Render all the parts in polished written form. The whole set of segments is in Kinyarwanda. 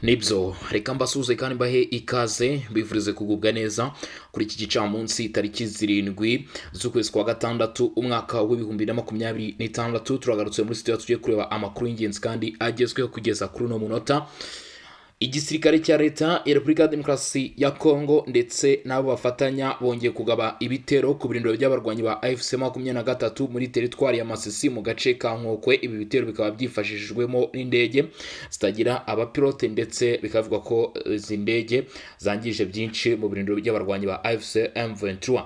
Nibyo reka mbasuhuze kandi mbahe ikaze mbifurize kugubwa neza kuri iki gicamunsi tariki 7 z'ukwezi kwa gatandatu umwaka w'ibihumbi na 2026. Turagarutse muri studio tugiye kureba amakuru y'ingenzi kandi agezweho kugeza kuri uno munota. Igisirikare cya leta ya Repubulika ya Demokarasi ya Kongo ndetse n'abo bafatanya bongeye kugaba ibitero ku birindiro by'abarwanyi ba AFC 23 muri teritwari ya Masisi mu gace ka Nkokwe. Ibi bitero bikaba byifashishijwemo n'indege zitagira abapilote ndetse bikavuga ko izi ndege zangije byinshi mu birindiro by'abarwanyi ba AFC M23.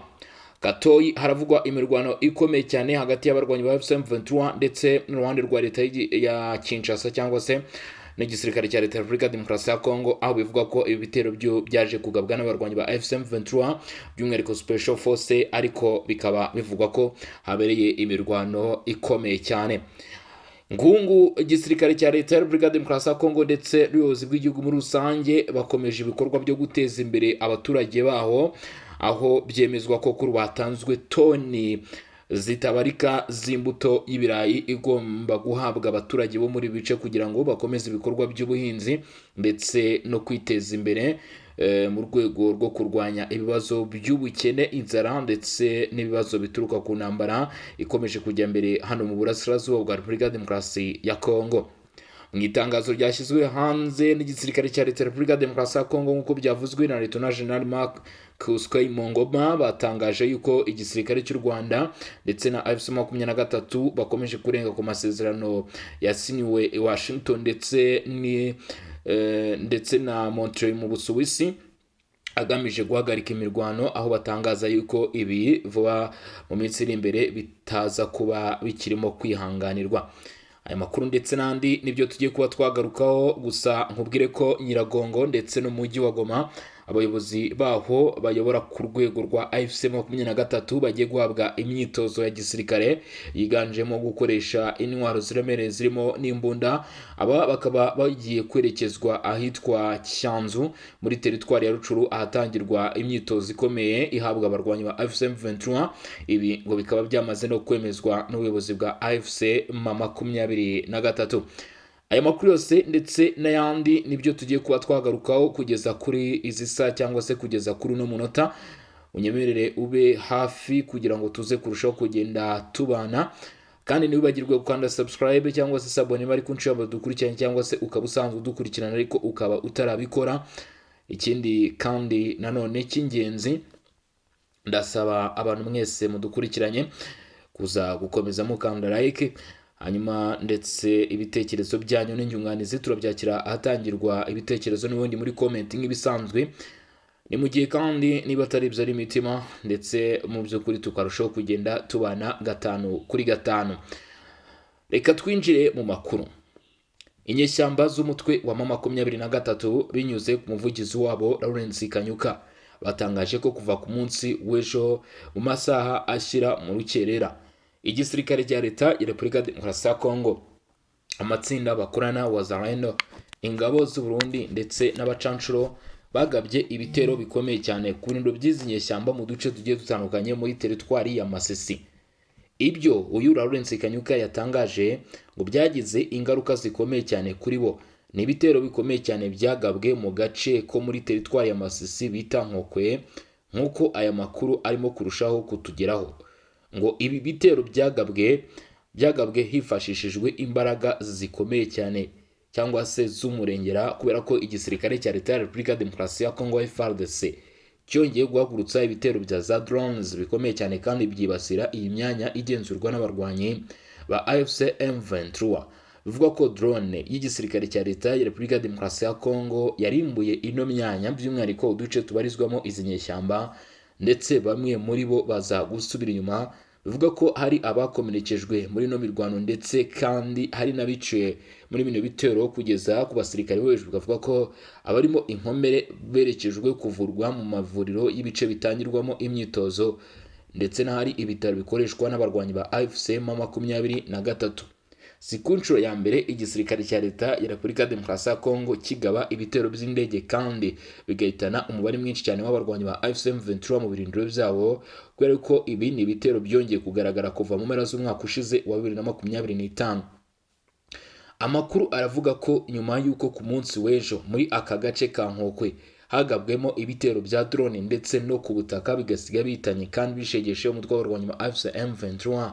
Gatoyi haravugwa imirwano ikomeye cyane hagati y'abarwanyi ba AFC M23 ndetse n'uruhande rwa leta ya Kinshasa cyangwa se n'igisirikare cya leta ya Repubulika ya Demokarasi ya Kongo, aho bivuga ko ibi bitero byaje kugabwa n'abarwanyi ba AFC M23 by'umwihariko Special Force, ariko bikaba bivugwa ko habereye imirwano ikomeye cyane. Ngungu igisirikare cya leta ya Repubulika ya Demokarasi ya Kongo ndetse n'ubuyobozi bw'igihugu muri rusange bakomeje ibikorwa byo guteza imbere abaturage baho, aho byemezwa ko kuri batanzwe toni zitabarika z'imbuto y'ibirayi igomba guhabwa abaturage bo muri bice kugira ngo bakomeze ibikorwa by'ubuhinzi ndetse no kwiteza imbere mu rwego rwo kurwanya ibibazo by'ubukene, inzara ndetse n'ibibazo bituruka ku ntambara ikomeje kujya mbere hano mu burasirazuba bwa Repubulika ya Demokarasi ya Kongo. Mu itangazo ryashyizwe hanze n'igisirikare cya leta ya Repubulika ya Demokarasi ya Kongo nk'uko byavuzwe na Lieutenant General Mark Kuskei Mongoma, batangaje yuko igisirikare cy'u Rwanda ndetse na AFC 23 bakomeje kurenga ku masezerano yasinyiwe i Washington ndetse na Montreal mu Busuwisi agamije guhagarika imirwano, aho batangaza yuko ibi vuba mu minsi iri imbere bitaza kuba bikirimo kwihanganirwa. Aya makuru ndetse n'andi nibyo tugiye kuba twagarukaho, gusa nkubwire ko Nyiragongo ndetse n'umujyi wa Goma abayobozi baho bayobora ku rwego rwa AFC 23 bagiye guhabwa imyitozo ya gisirikare yiganjemo gukoresha intwaro ziremereye zirimo n'imbunda. Aba bakaba bagiye kwerekezwa ahitwa Cyanzu muri teritwari ya Rucuru, ahatangirwa imyitozo ikomeye ihabwa abarwanyi ba AFC 23. Ibi ngo bikaba byamaze no kwemezwa n'ubuyobozi bwa AFC 23. Aya makuru yose ndetse n'ayandi nibyo tugiye kuba twagarukaho kugeza kuri izi saa cyangwa se kugeza kuri uno munota. Unyemerere ube hafi kugira ngo tuze kurushaho kugenda tubana, kandi ntiwibagirwe gukanda subscribe cyangwa se sabone bari kunshira dukurikiranye cyangwa se ukaba usanzwe udukurikirana ariko ukaba utarabikora. Ikindi kandi nanone cy'ingenzi, ndasaba abantu mwese mudukurikiranye kuza gukomeza mukanda like, hanyuma ndetse ibitekerezo byanyu n'inyunganizi turabyakira ahatangirwa ibitekerezo n'ubundi muri comment nk'ibisanzwe. Ni mu gihe kandi niba atari ibyo ari imitima ndetse mu by'ukuri tukarushaho kugenda tubana 5 kuri 5. Reka twinjire mu makuru. Inyeshyamba z'umutwe wa M23 binyuze ku muvugizi wabo Lawrence Kanyuka batangaje ko kuva ku munsi w'ejo mu masaha ashyira mu rukerera, igisirikare cya leta ya Repubulika ya Demokarasi ya Kongo, amatsinda bakorana Wazalendo, ingabo z'u Burundi ndetse n'abacancuro bagabye ibitero bikomeye cyane ku birindiro by'izi nyeshyamba mu duce tugiye dutandukanye muri teritwari ya Masisi. Ibyo uyu Lawrence Kanyuka yatangaje ngo byagize ingaruka zikomeye cyane kuri bo. Ni ibitero bikomeye cyane byagabwe mu gace ko muri teritwari ya Masisi bita Nkokwe, nk'uko aya makuru arimo kurushaho kutugeraho. Ngo ibi bitero byagabwe hifashishijwe imbaraga zikomeye cyane cyangwa se z'umurengera, kubera ko igisirikare cya leta ya Repubulika ya Demokarasi ya Kongo FARDC cyongeye guhagurutsa ibitero bya za drones bikomeye cyane kandi byibasira iyi myanya igenzurwa n'abarwanyi ba AFC M23. Bivuga ko drone y'igisirikare cya leta ya Repubulika ya Demokarasi ya Kongo yarimbuye ino myanya, by'umwihariko uduce tubarizwamo izi nyeshyamba, ndetse bamwe muri bo baza gusubira inyuma. Bivuga ko hari abakomerekejwe muri no mirwano ndetse kandi hari n'abiciye muri bino bitero, kugeza ku basirikare hejuru bakavuga ko abarimo inkomere berekejwe kuvurwa mu mavuriro y'ibice bitangirwamo imyitozo, ndetse n'ahari ibitaro bikoreshwa n'abarwanyi ba AFC 23. Si ku nshuro ya mbere igisirikare cya leta ya Repubulika ya Demokarasi ya Kongo kigaba ibitero by'indege kandi bigahitana umubare mwinshi cyane w'abarwanyi ba AFC M23 mu birindiro byabo, kubera ko ibi ni ibitero byongeye kugaragara kuva mu mpera z'umwaka ushize wa 2025. Amakuru aravuga ko nyuma y'uko ku munsi w'ejo muri aka gace ka Nkokwe hagabwemo ibitero bya drone ndetse no ku butaka bigasiga bitanye kandi bishegeshe umutwe w'abarwanyi ba AFC M23.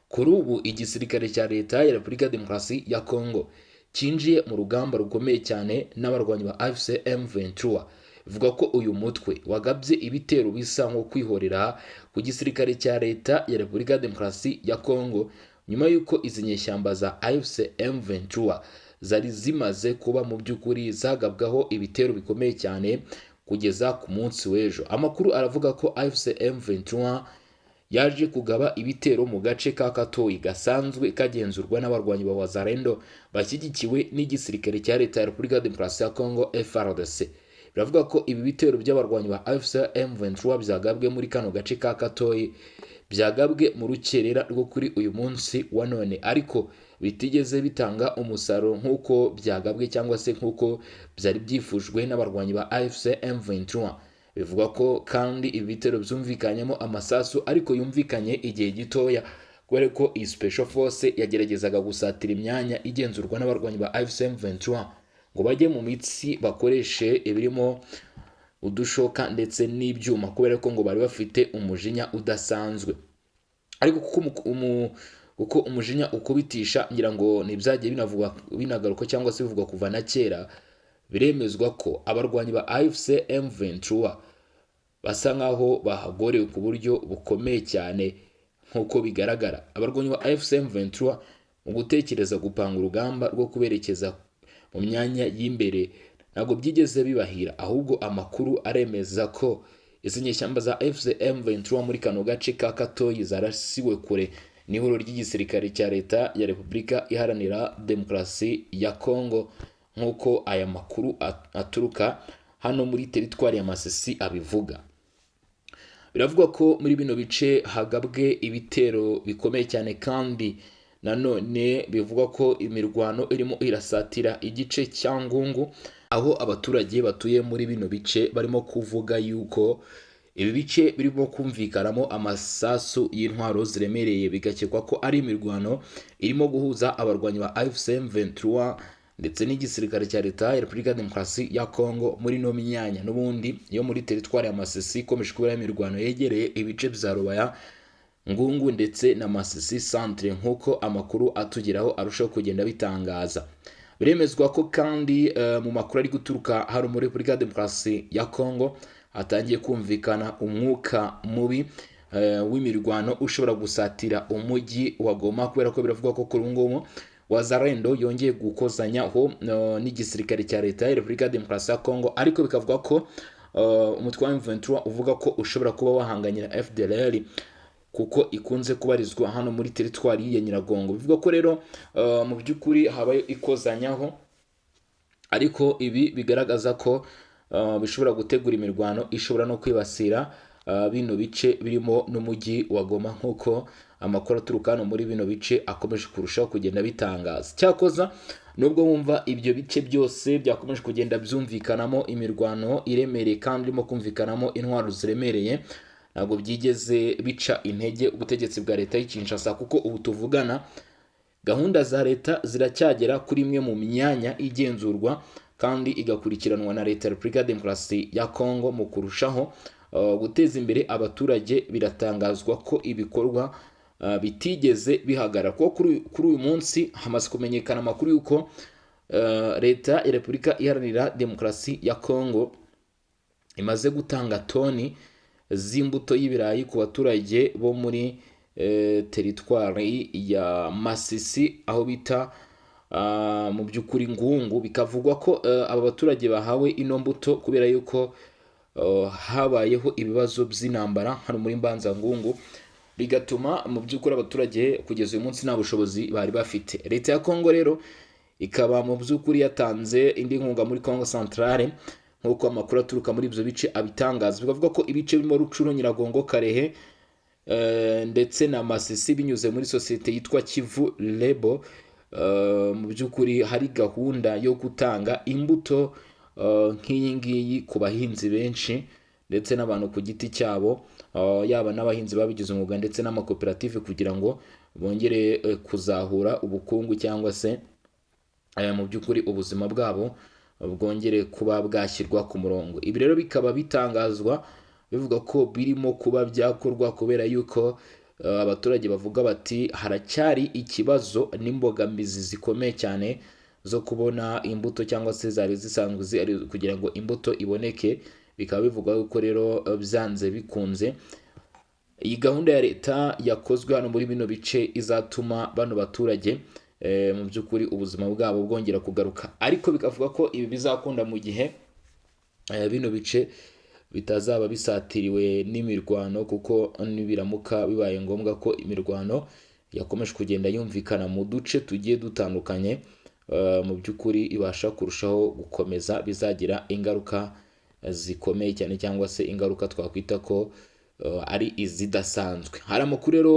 Kuri ubu igisirikare cya leta ya Repubulika Demokarasi ya Kongo cyinjiye mu rugamba rukomeye cyane n'abarwanyi ba AFC M23. Bivuga ko uyu mutwe wagabye ibitero bisa nko kwihorera ku gisirikare cya leta ya Repubulika Demokarasi ya Kongo nyuma y'uko izi nyeshyamba za AFC M23 zari zimaze kuba mu by'ukuri zagabwaho ibitero bikomeye cyane kugeza ku munsi w'ejo. Amakuru aravuga ko AFC M23 yaje kugaba ibitero mu gace ka Katoyi gasanzwe kagenzurwa n'abarwanyi ba Wazalendo bashyigikiwe n'igisirikare cya leta ya Repubulika Demokarasi ya Kongo FARDC. Biravuga ko ibi bitero by'abarwanyi ba AFC M23 byagabwe muri kano gace ka Katoyi byagabwe mu rukerera rwo kuri uyu munsi wa none, ariko bitigeze bitanga umusaruro nk'uko byagabwe cyangwa se nk'uko byari byifujwe n'abarwanyi ba AFC M23. Bivuga ko kandi ibi bitero byumvikanyemo amasasu ariko yumvikanye igihe gitoya kubera ko iyi special force yageragezaga gusatira imyanya igenzurwa n'abarwanyi ba AFC M23 ngo bajye mu mitsi bakoreshe ibirimo udushoka ndetse n'ibyuma kubera ko ngo bari bafite umujinya udasanzwe. Ariko kuko umujinya ukubitisha ngira ngo nibyagiye binagaruka cyangwa se bivugwa kuva na kera, biremezwa ko abarwanyi ba AFC M23 basa nkaho bahagorewe ku buryo bukomeye cyane nk'uko bigaragara. Abarwanyi ba AFC M23 mu gutekereza gupanga urugamba rwo kuberekeza mu myanya y'imbere ntabwo byigeze bibahira, ahubwo amakuru aremeza ko izi nyeshyamba za AFC M23 muri kano gace ka Katoyi zarasiwe kure n'ihuriro ry'igisirikare cya leta ya Repubulika Iharanira Demokarasi ya Kongo nk'uko aya makuru aturuka hano muri teritwari ya Masisi abivuga. Biravugwa ko muri bino bice hagabwe ibitero bikomeye cyane kandi nanone bivugwa ko imirwano irimo irasatira igice cya Ngungu, aho abaturage batuye muri bino bice barimo kuvuga yuko ibi bice birimo kumvikanamo amasasu y'intwaro ziremereye, bigakekwa ko ari imirwano irimo guhuza abarwanyi ba AFC M23 ndetse n'igisirikare cya leta ya Repubulika Demokarasi ya Kongo muri no myanya n'ubundi yo muri teritwari ya Masisi ikomeje kubera imirwano yegereye ibice bya Rubaya, Ngungu ndetse na Masisi centre nk'uko amakuru atugeraho arushaho kugenda bitangaza. Biremezwa ko kandi mu makuru ari guturuka hano muri Repubulika Demokarasi ya Kongo hatangiye kumvikana umwuka mubi w'imirwano ushobora gusatira umujyi wa Goma, kubera ko biravugwa ko kuri ngumu Wazalendo yongeye gukozanyaho n'igisirikare cya leta ya Repubulika Demokarasi ya Kongo, ariko bikavuga ko umutwe wa M23 uvuga ko ushobora kuba wahanganyira FDLR kuko ikunze kubarizwa hano muri teritwari ya Nyiragongo. Bivuga ko rero mu by'ukuri habaye ikozanyaho, ariko ibi bigaragaza ko bishobora gutegura imirwano ishobora no kwibasira bino bice birimo n'umujyi wa Goma nk'uko amakuru aturuka hano muri bino bice akomeje kurushaho kugenda bitangaza. Cyakoza nubwo wumva ibyo bice byose byakomeje kugenda byumvikanamo imirwano iremereye kandi irimo kumvikanamo intwaro ziremereye, ntabwo byigeze bica intege ubutegetsi bwa leta y'Kinshasa, kuko ubu tuvugana gahunda za leta ziracyagera kuri imwe mu myanya igenzurwa kandi igakurikiranwa na leta ya Repubulika Demokarasi ya Kongo mu kurushaho guteza imbere abaturage. Biratangazwa ko ibikorwa bitigeze bihagarara, ko kuri uyu munsi hamaze kumenyekana amakuru y'uko leta ya Repubulika Iharanira Demokarasi ya Kongo imaze gutanga toni z'imbuto y'ibirayi ku baturage bo muri teritwari ya Masisi aho bita mu by'ukuri Ngungu. Bikavugwa ko aba baturage bahawe ino mbuto kubera yuko habayeho ibibazo by'intambara hano muri Mbanza Ngungu, bigatuma mu by'ukuri abaturage kugeza uyu munsi nta bushobozi bari bafite. Leta ya Kongo rero ikaba mu by'ukuri yatanze indi nkunga muri Kongo Centrale nk'uko amakuru aturuka muri ibyo bice abitangaza. Bivuga ko ibice birimo Rucuro, Nyiragongo, Karehe ndetse na Masisi binyuze muri sosiyete yitwa Kivu Lebo, mu by'ukuri hari gahunda yo gutanga imbuto nk'iyi ngiyi ku bahinzi benshi ndetse n'abantu ku giti cyabo, yaba n'abahinzi babigize umwuga ndetse n'amakoperative, kugira ngo bongere kuzahura ubukungu cyangwa se mu by'ukuri ubuzima bwabo bwongere kuba bwashyirwa ku murongo. Ibi rero bikaba bitangazwa bivuga ko birimo kuba byakorwa kubera yuko abaturage bavuga bati haracyari ikibazo n'imbogamizi zikomeye cyane zo kubona imbuto cyangwa se zari zisanzwe zihari kugira ngo imbuto iboneke. Bikaba bivugwa yuko rero byanze bikunze iyi gahunda ya leta yakozwe hano muri bino bice izatuma bano baturage mu by'ukuri ubuzima bwabo bwongera kugaruka, ariko bikavuga ko ibi bizakunda mu gihe bino bice bitazaba bisatiriwe n'imirwano, kuko nibiramuka bibaye ngombwa ko imirwano yakomeje kugenda yumvikana mu duce tugiye dutandukanye, mu by'ukuri ibasha kurushaho gukomeza, bizagira ingaruka zikomeye cyane cyangwa se ingaruka twakwita ko ari izidasanzwe. Hari amakuru rero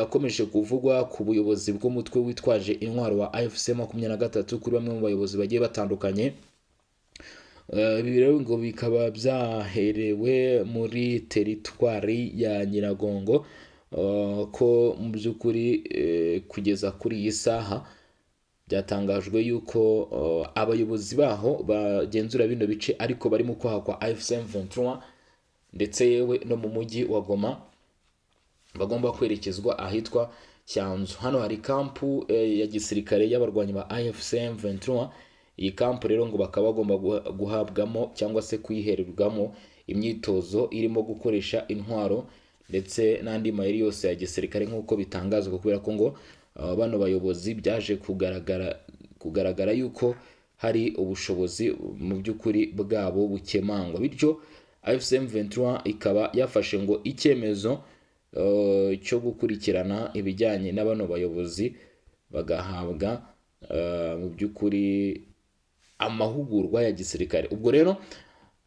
akomeje kuvugwa ku buyobozi bw'umutwe witwaje intwaro wa AFC 23 kuri bamwe mu bayobozi bagiye batandukanye. Ibi rero ngo bikaba byaherewe muri teritwari ya Nyiragongo, ko mu by'ukuri kugeza kuri iyi saha byatangajwe yuko abayobozi baho bagenzura bino bice ariko barimo kwaha kwa AFC 23 ndetse yewe no mu mujyi wa Goma bagomba kwerekezwa ahitwa Cyanzu. Hano hari kampu ya gisirikare y'abarwanyi ba AFC 23. Iyi kampu rero ngo bakaba bagomba guhabwamo cyangwa se kuyihererwamo imyitozo irimo gukoresha intwaro ndetse n'andi mayeri yose ya gisirikare nk'uko bitangazwa, kubera ko ngo bano bayobozi byaje kugaragara yuko hari ubushobozi mu by'ukuri bwabo bukemangwa, bityo AFC 23 ikaba yafashe ngo icyemezo cyo gukurikirana ibijyanye na bano bayobozi bagahabwa mu by'ukuri amahugurwa ya gisirikare. Ubwo rero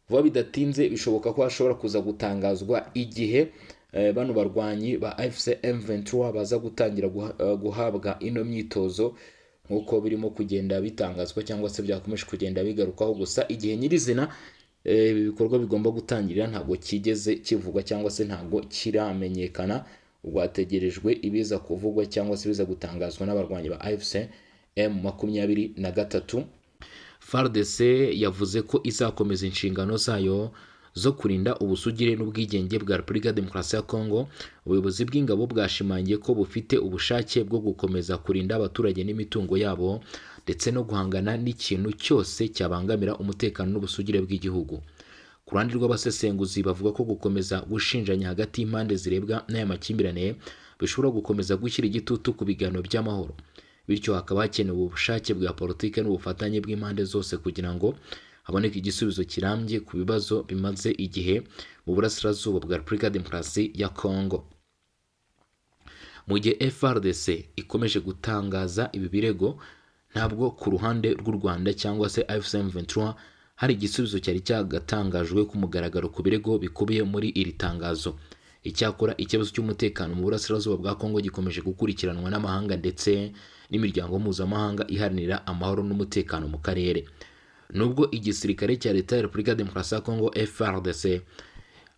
vuba bidatinze bishoboka ko hashobora kuza gutangazwa igihe bano barwanyi ba AFC 23 baza gutangira guhabwa ino myitozo nk'uko birimo kugenda bitangazwa cyangwa se byakomeje kugenda bigarukaho. Gusa igihe nyirizina ibi bikorwa bigomba gutangirira ntabwo kigeze kivugwa cyangwa se ntabwo kiramenyekana, ubwo hategerejwe ibiza kuvugwa cyangwa se biza gutangazwa n'abarwanyi ba AFC M23. FARDC yavuze ko izakomeza inshingano zayo zo kurinda ubusugire n'ubwigenge bwa Repubulika ya Demokarasi ya Kongo. Ubuyobozi bw'ingabo bwashimangiye ko bufite ubushake bwo gukomeza kurinda abaturage n'imitungo yabo ndetse no guhangana n'ikintu cyose cyabangamira umutekano n'ubusugire bw'igihugu. Ku ruhande rw'abasesenguzi bavuga ko gukomeza gushinjanya hagati y'impande zirebwa n'aya makimbirane bishobora gukomeza gushyira igitutu ku biganiro by'amahoro, bityo hakaba hakenewe ubushake bwa politiki n'ubufatanye bw'impande zose kugira ngo haboneke igisubizo kirambye ku bibazo bimaze igihe mu burasirazuba bwa Repubulika ya Demokarasi ya Kongo. Mu gihe FARDC ikomeje gutangaza ibi birego, ntabwo ku ruhande rw'u Rwanda cyangwa se AFC 23 hari igisubizo cyari cyagatangajwe ku mugaragaro ku birego bikubiye muri iri tangazo. Icyakora ikibazo cy'umutekano mu burasirazuba bwa Kongo gikomeje gukurikiranwa n'amahanga ndetse n'imiryango mpuzamahanga iharanira amahoro n'umutekano mu karere. Nubwo igisirikare cya leta ya Repubulika ya Demokarasi ya Kongo FARDC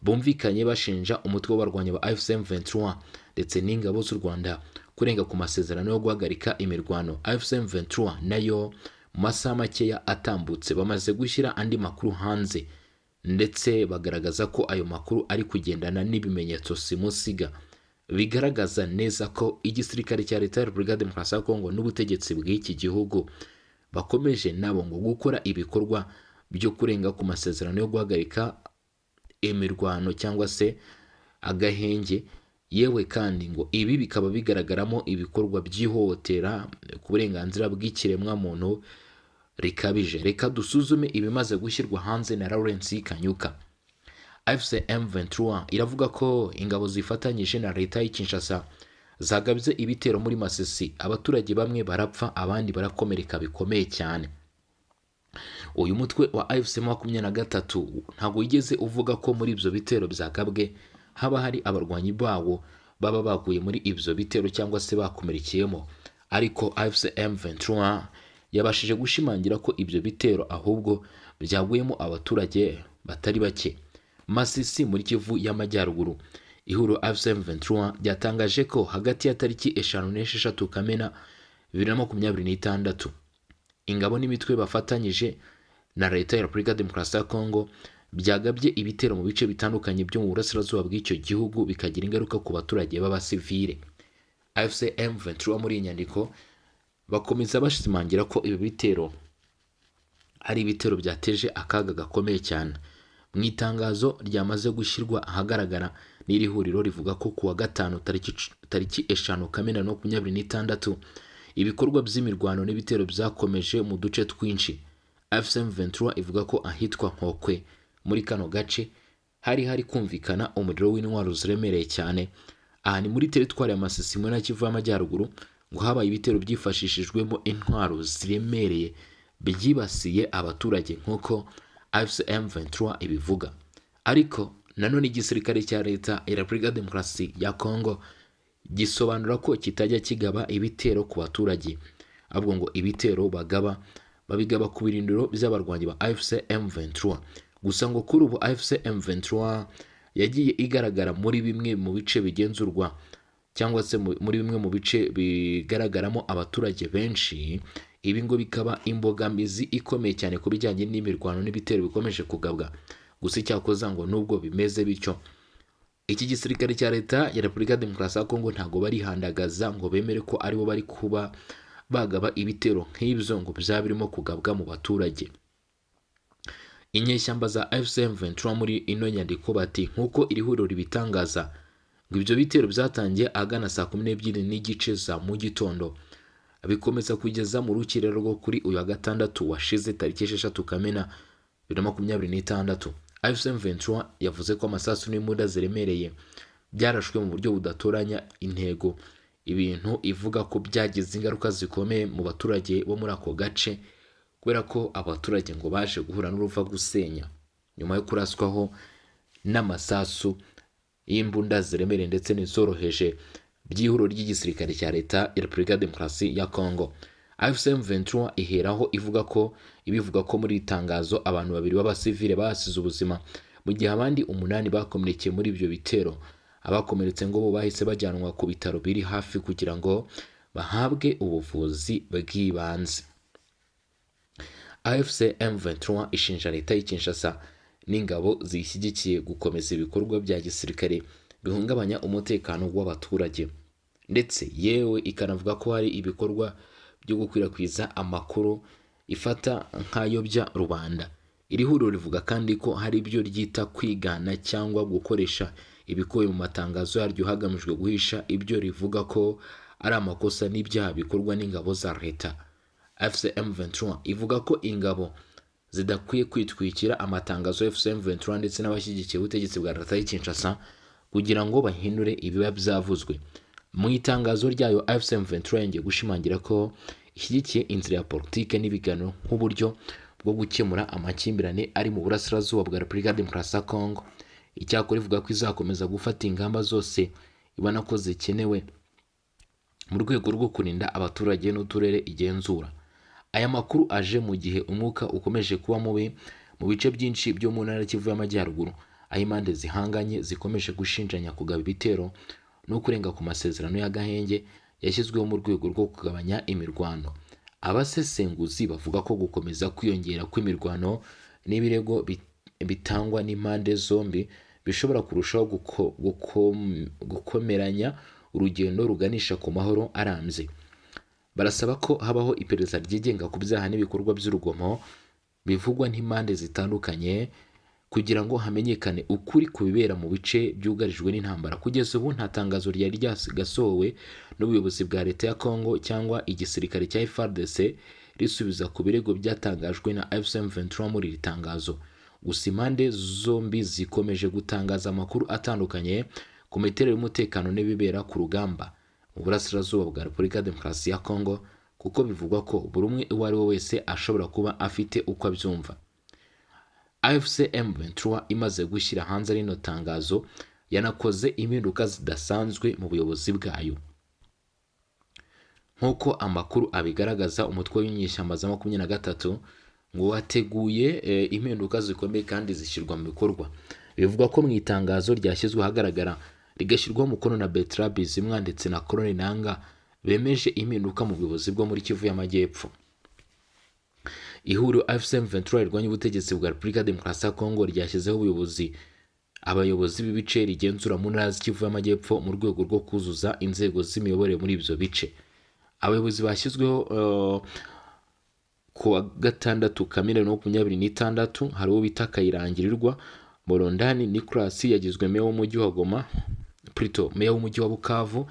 bumvikanye bashinja umutwe w'abarwanyi ba AFC 23 ndetse n'ingabo z'u Rwanda kurenga ku masezerano yo guhagarika imirwano, AFC 23 nayo mu masaha makeya atambutse bamaze gushyira andi makuru hanze ndetse bagaragaza ko ayo makuru ari kugendana n'ibimenyetso simusiga bigaragaza neza ko igisirikare cya leta ya Repubulika ya Demokarasi ya Kongo n'ubutegetsi bw'iki gihugu bakomeje nabo ngo gukora ibikorwa byo kurenga ku masezerano yo guhagarika imirwano cyangwa se agahenge. Yewe kandi ngo ibi bikaba bigaragaramo ibikorwa by'ihohotera ku burenganzira bw'ikiremwa muntu rikabije. Reka dusuzume ibimaze gushyirwa hanze na Lawrence Kanyuka. AFC M23 iravuga ko ingabo zifatanyije na leta ya Kinshasa zagabye ibitero muri Masisi, abaturage bamwe barapfa abandi barakomereka bikomeye cyane. Uyu mutwe wa AFC 23 ntabwo yigeze uvuga ko muri ibyo bitero byagabwe haba hari abarwanyi bawo baba baguye muri ibyo bitero cyangwa se bakomerekeyemo, ariko AFC M23 yabashije gushimangira ko ibyo bitero ahubwo byaguyemo abaturage batari bake. Masisi muri Kivu y'Amajyaruguru, ihuriro AFC M23 ryatangaje ko hagati ya tariki 5 n'esheshatu Kamena 2026 ingabo n'imitwe bafatanyije na leta ya Repubulika ya Demokarasi ya Kongo byagabye ibitero mu bice bitandukanye byo mu burasirazuba bw'icyo gihugu bikagira ingaruka ku baturage b'abasivile. AFC M23 muri iyi nyandiko bakomeza bashimangira ko ibi bitero ari ibitero byateje akaga gakomeye cyane. Mu itangazo ryamaze gushyirwa ahagaragara n'iri huriro rivuga ko kuwa gatanu tariki 5 Kamena 2026 ibikorwa by'imirwano n'ibitero byakomeje mu duce twinshi. AFC M23 ivuga ko ahitwa Nkokwe muri kano gace hari kumvikana umuriro w'intwaro ziremereye cyane. Aha ni muri teritwari ya Masisi mu ntara y'Kivu y'Amajyaruguru ngo habaye ibitero byifashishijwemo intwaro ziremereye byibasiye abaturage nk'uko AFC M23 ibivuga. Ariko nanone igisirikare cya leta ya Repubulika ya Demokarasi ya Kongo gisobanura ko kitajya kigaba ibitero ku baturage, ahubwo ngo ibitero babigaba ku birindiro by'abarwanyi ba AFC M23. Gusa ngo kuri ubu AFC M23 yagiye igaragara muri bimwe mu bice bigenzurwa cyangwa se muri bimwe mu bice bigaragaramo abaturage benshi. Ibi ngo bikaba imbogamizi ikomeye cyane ku bijyanye n'imirwano n'ibitero bikomeje kugabwa. Gusa icyakoza ngo nubwo bimeze bityo, iki gisirikare cya leta ya Repubulika ya Demokarasi ya Kongo ntago barihandagaza ngo bemere ko aribo bari kuba bagaba ibitero nk'ibyo ngo byaba birimo kugabwa mu baturage. Inyeshyamba za AFC M23 muri ino nyandiko bati nk'uko iri huriro ribitangaza ngo ibyo bitero byatangiye ahagana saa 12:30 za mu gitondo bikomeza kugeza mu rukirero rwo kuri uyu wa gatandatu washize tariki 6 Kamena 2026. AFC M23 yavuze ko amasasu n'imbunda ziremereye byarashwe mu buryo budatoranya intego, ibintu ivuga ko byagize ingaruka zikomeye mu baturage bo muri ako gace kubera ko abaturage ngo baje guhura n'uruva gusenya nyuma yo kuraswaho n'amasasu y'imbunda ziremereye ndetse n'izoroheje by'ihuriro ry'igisirikare cya leta ya Repubulika ya Demokarasi ya Kongo. AFC M23 iheraho ibivuga ko muri itangazo abantu 2 b'abasivile basize ubuzima mu gihe abandi 8 bakomerekeye muri ibyo bitero. Abakomeretse ngo bo bahise bajyanwa ku bitaro biri hafi kugira ngo bahabwe ubuvuzi bw'ibanze. AFC M23 ishinja leta y'Kinshasa n'ingabo zishyigikiye gukomeza ibikorwa bya gisirikare bihungabanya umutekano w'abaturage, ndetse yewe ikanavuga ko hari ibikorwa byo gukwirakwiza amakuru ifata nk'ayobya rubanda. Iri huriro rivuga kandi ko hari ibyo ryita kwigana cyangwa gukoresha ibikubiye mu matangazo yaryo hagamijwe guhisha ibyo rivuga ko ari amakosa n'ibyaha bikorwa n'ingabo za leta. AFC M23 ivuga ko ingabo zidakwiye kwitwikira amatangazo ya AFC M23 ndetse n'abashyigikiye ubutegetsi bwa leta y'Kinshasa kugira ngo bahindure ibiba byavuzwe. Mu itangazo ryayo AFC M23 yongeye gushimangira ko ishyigikiye inzira ya politike n'ibiganiro nk'uburyo bwo gukemura amakimbirane ari mu burasirazuba bwa Repubulika ya Demokarasi ya Kongo. Icyakora ivuga ko izakomeza gufata ingamba zose ibona ko zikenewe mu rwego rwo kurinda abaturage n'uturere igenzura. Aya makuru aje mu gihe umwuka ukomeje kuba mubi mu bice byinshi byo mu ntara y'Kivu y'Amajyaruguru, aho impande zihanganye zikomeje gushinjanya kugaba ibitero no kurenga ku masezerano y'agahenge yashyizweho mu rwego rwo kugabanya imirwano. Abasesenguzi bavuga ko gukomeza kwiyongera kw'imirwano n'ibirego bitangwa n'impande zombi bishobora kurushaho gukomeranya urugendo ruganisha ku mahoro arambye. Barasaba ko habaho iperereza ryigenga ku byaha n'ibikorwa by'urugomo bivugwa n'impande zitandukanye kugira ngo hamenyekane ukuri ku bibera mu bice byugarijwe n'intambara. Kugeza ubu nta tangazo ryari ryasohowe n'ubuyobozi bwa leta ya Kongo cyangwa igisirikare cya FARDC risubiza ku birego byatangajwe na AFC M23 muri iri tangazo. Gusa impande zombi zikomeje gutangaza amakuru atandukanye ku miterere y'umutekano n'ibibera ku rugamba mu burasirazuba bwa Repubulika ya Demokarasi ya Kongo, kuko bivugwa ko buri umwe uwo ari we wese ashobora kuba afite uko abyumva. AFC M23 imaze gushyira hanze rino tangazo yanakoze impinduka zidasanzwe mu buyobozi bwayo. Nk'uko amakuru abigaragaza, umutwe w'inyeshyamba za 23 ngo wateguye impinduka zikomeye kandi zishyirwa mu bikorwa. Bivugwa ko mu itangazo ryashyizwe ahagaragara rigashyirwaho umukono na Bertrand Bisimwa ndetse na Colonel Nanga bemeje impinduka mu buyobozi bwo muri Kivu y'Amajyepfo. ihuriro AFC/M23 rirwanya ubutegetsi bwa Repubulika ya Demokarasi ya Kongo ryashyizeho abayobozi b'ibice rigenzura mu ntara z'Kivu y'Amajyepfo mu rwego rwo kuzuza inzego z'imiyoborere muri ibyo bice. Abayobozi bashyizweho ku wa gatandatu Kamena 2026 hari uwo bita Kayirangirirwa Morondani Nicolas yagizwe meya w'umujyi wa Goma, meya w'umujyi wa Bukavu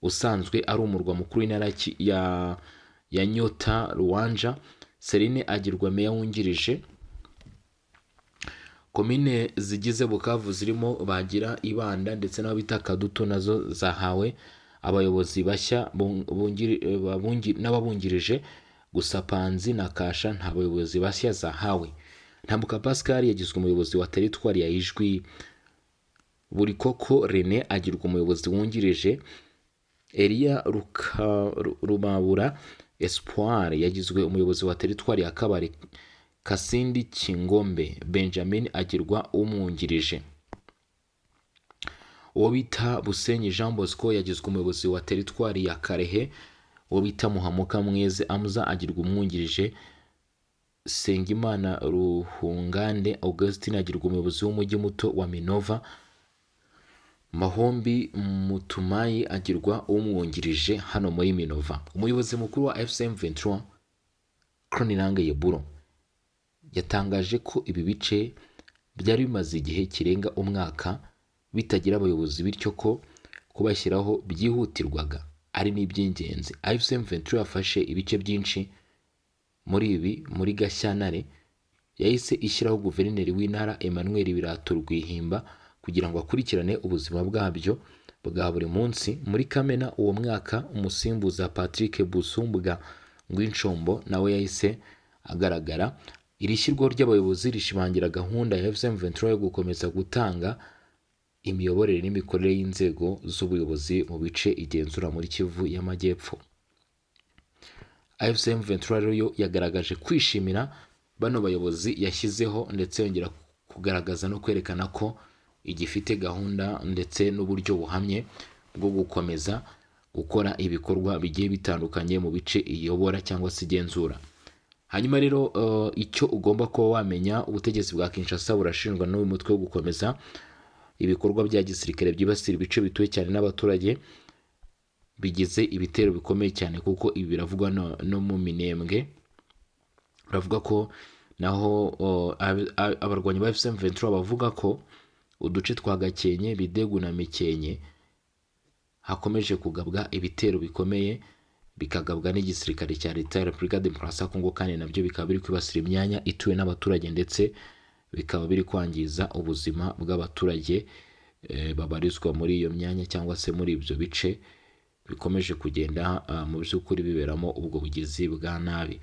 usanzwe ari umurwa mukuru w'intara ya Nyota Ruwanja. Serine agirwa meya wungirije. Komine zigize Bukavu zirimo Bagira, Ibanda ndetse n'aho bita Kadutu nazo zahawe abayobozi bashya n'ababungirije. Gusa Panzi na Kasha nta bayobozi bashya zahawe. Ntambuka Pascal yagizwe umuyobozi wa teritwari ya Ijwi. Burikoko René agirwa umuyobozi wungirije. Elia Rumabura Espoir yagizwe umuyobozi wa teritwari ya Kabare. Kasindi Kingombe Benjamin agirwa umwungirije. Uwo bita Busenyi Jean Bosco yagizwe umuyobozi wa teritwari ya Karehe. Uwo bita Muhamuka Mweze Amza agirwa umwungirije. Sengimana Ruhungande Augustine agirwa umuyobozi w'umujyi muto wa Minova. Mahombi Mutumayi agirwa umwungirije hano muri Minova. Umuyobozi mukuru wa AFC/M23 Kronilanga Yeburo yatangaje ko ibi bice byari bimaze igihe kirenga umwaka bitagira abayobozi, bityo ko kubashyiraho byihutirwaga ari n'iby'ingenzi. AFC/M23 yafashe ibice byinshi muri Gashyantare yahise ishyiraho guverineri w'intara Emmanuel Birato Rwihimba kugira ngo akurikirane ubuzima bwabyo bwa buri munsi. Muri Kamena uwo mwaka umusimbuza Patrick Busumbwa Ngwinshombo nawe yahise agaragara. Iri shyirwaho ry'abayobozi rishimangira gahunda ya AFC/M23 yo gukomeza gutanga imiyoborere n'imikorere y'inzego z'ubuyobozi mu bice igenzura muri Kivu y'Amajyepfo. AFC/M23 rero yagaragaje kwishimira bano bayobozi yashyizeho ndetse yongera kugaragaza no kwerekana ko igifite gahunda ndetse n'uburyo buhamye bwo gukomeza gukora ibikorwa bigiye bitandukanye mu bice iyobora cyangwa se igenzura. Hanyuma rero icyo ugomba kuba wamenya, ubutegetsi bwa Kinshasa burashinjwa n'uyu mutwe wo gukomeza ibikorwa bya gisirikare byibasira ibice bituwe cyane n'abaturage, bigize ibitero bikomeye cyane kuko ibi biravugwa no mu Minembwe. Baravuga ko naho abarwanyi ba AFC/M23 bavuga ko uduce twa Gakenke, Bidegu na Mikenke hakomeje kugabwa ibitero bikomeye, bikagabwa n'igisirikare cya leta ya Repubulika ya Demokarasi ya Kongo, kandi nabyo bikaba biri kwibasira imyanya ituwe n'abaturage ndetse bikaba biri kwangiza ubuzima bw'abaturage babarizwa muri iyo myanya cyangwa se muri ibyo bice bikomeje kugenda mu by'ukuri biberamo ubwo bugizi bwa nabi.